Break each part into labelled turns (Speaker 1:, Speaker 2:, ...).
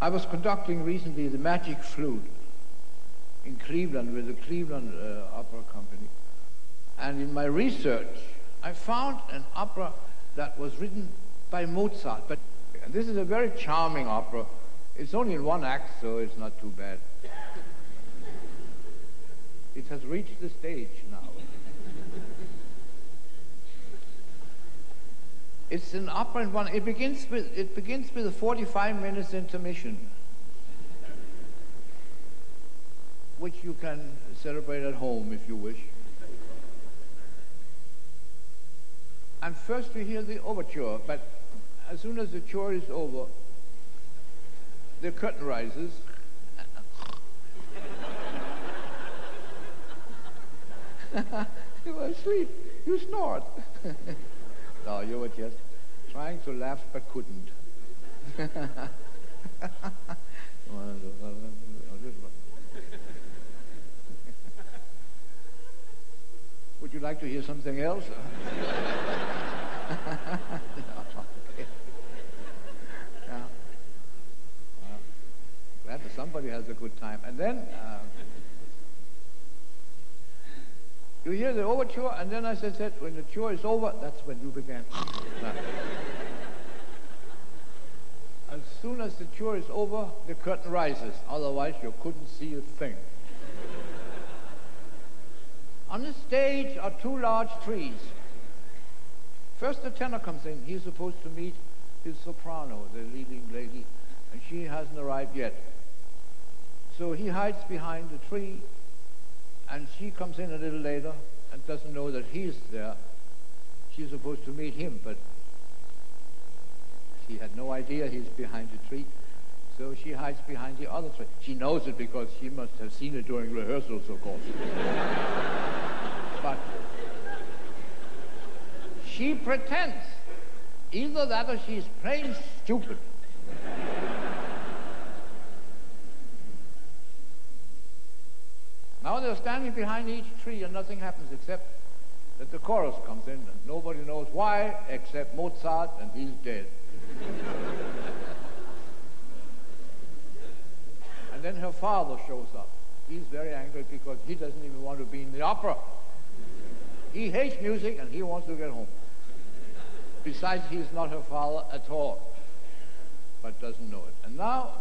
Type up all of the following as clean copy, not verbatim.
Speaker 1: I was conducting recently the Magic Flute in Cleveland with the Cleveland Opera Company. And in my research, I found an opera that was written by Mozart. But this is a very charming opera. It's only in one act, so it's not too bad. It has reached the stage now. It's an opera in one. It begins with a 45 minutes intermission, which you can celebrate at home if you wish. And first you hear the overture, but as soon as the tour is over, the curtain rises. You were asleep. You snored. No, you were just trying to laugh but couldn't. Would you like to hear something else? No, okay. Yeah. Well, glad that somebody has a good time. And then you hear the overture, and then as I said, when the tour is over, that's when you began. As soon as the tour is over, the curtain rises. Otherwise, you couldn't see a thing. On the stage are two large trees. First, the tenor comes in. He's supposed to meet his soprano, the leading lady, and she hasn't arrived yet. So he hides behind the tree, and she comes in a little later and doesn't know that he's there. She's supposed to meet him, but she had no idea he's behind the tree. So she hides behind the other tree. She knows it because she must have seen it during rehearsals, of course. But she pretends. Either that or she's plain stupid. Now they're standing behind each tree and nothing happens except that the chorus comes in and nobody knows why except Mozart, and he's dead. And then her father shows up. He's very angry because he doesn't even want to be in the opera. He hates music and he wants to get home. Besides, he's not her father at all, but doesn't know it. And now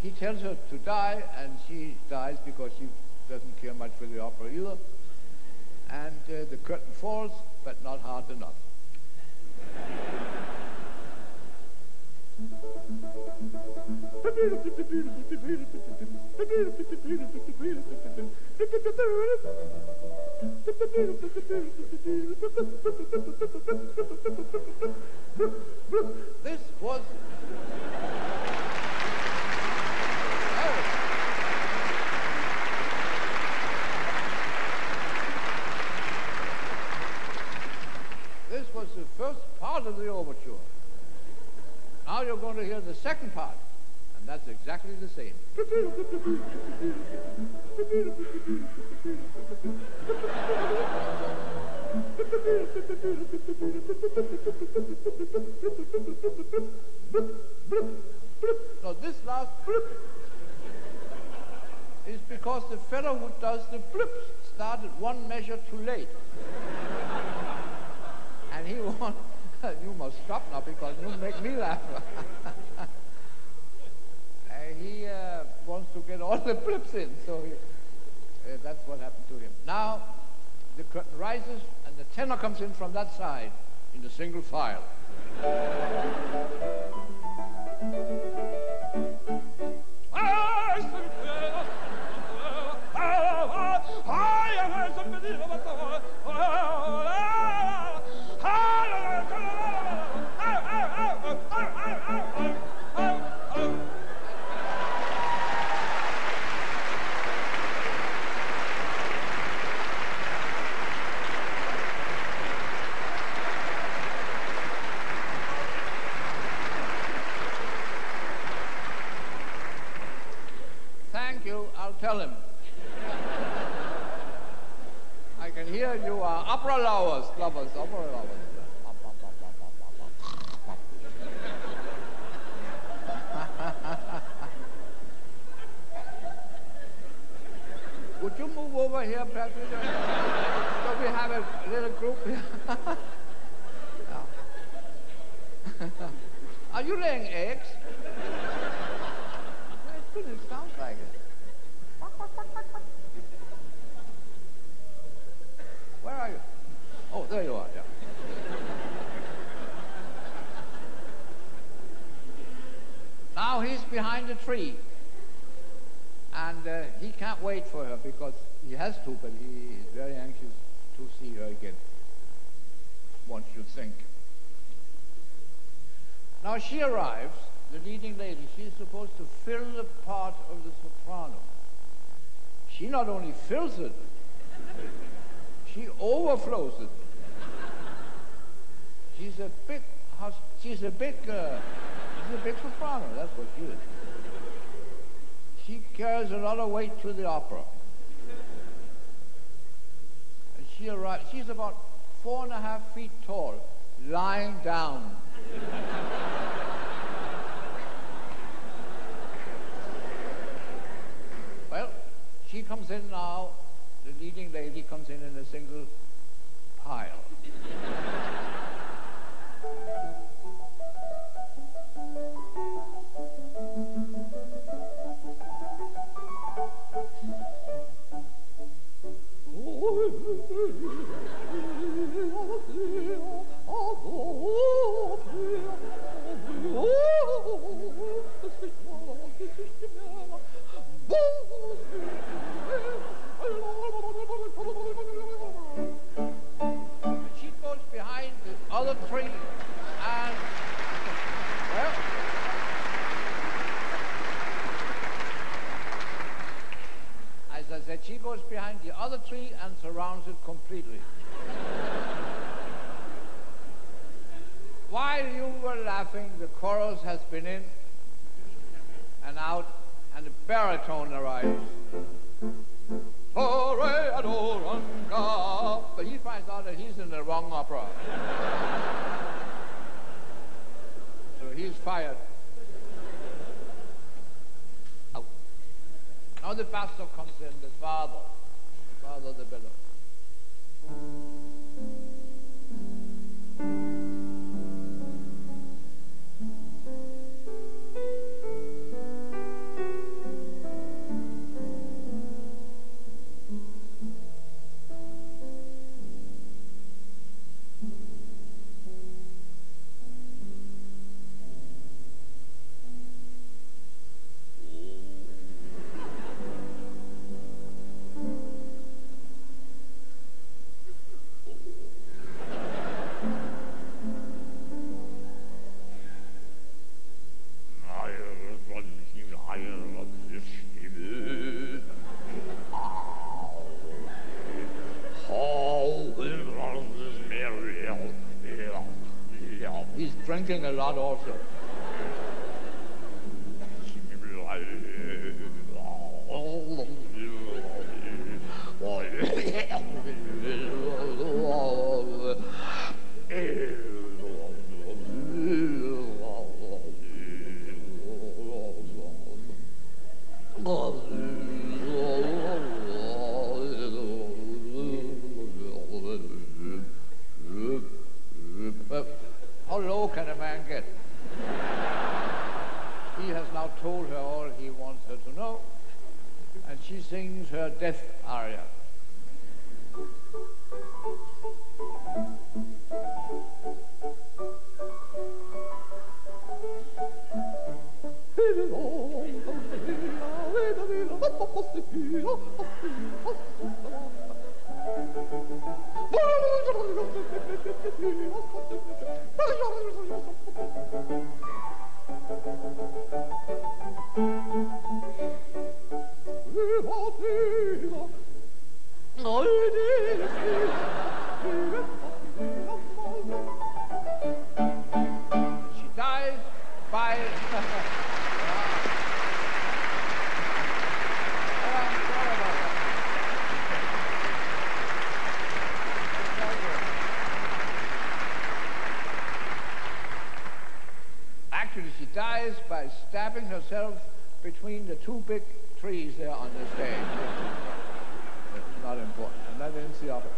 Speaker 1: he tells her to die, and she dies because she doesn't care much for the opera either. And the curtain falls, but not hard enough. This was... This was the first part of the overture. Now you're going to hear the second part, and that's exactly the same. Now this last blip is because the fellow who does the blips started one measure too late. And he wants, you must stop now because you make me laugh. He wants to get all the blips in, so that's what happened to him. Now the curtain rises and the tenor comes in from that side in the single file. I'll tell him. I can hear you are opera lovers, opera lovers. here, Patricia? So we have a little group here. Are you laying eggs? It sounds like it. Where are you? Oh, there you are, yeah. Now he's behind a tree. And he can't wait for her because he has to, but he is very anxious to see her again. One should think. Now she arrives, the leading lady. She's supposed to fill the part of the soprano. She not only fills it, she overflows it. She's a big soprano. That's what she is. She carries a lot of weight to the opera. And she arrives. She's about 4.5 feet tall, lying down. Well, she comes in now. The leading lady comes in a single pile. She goes behind the other tree and, well, as I said, she goes behind the other tree and surrounds it completely. While you were laughing, the chorus has been in and out, and the baritone arrives. But he finds out that he's in the wrong opera. So he's fired. Out. Now the basso comes in, the father of the bellow. He's drinking a lot also. How low can a man get? He has now told her all he wants her to know, and she sings her death aria. She dies by... Actually, she dies by stabbing herself between the two big trees there on the stage. It's not important. didn't see opera.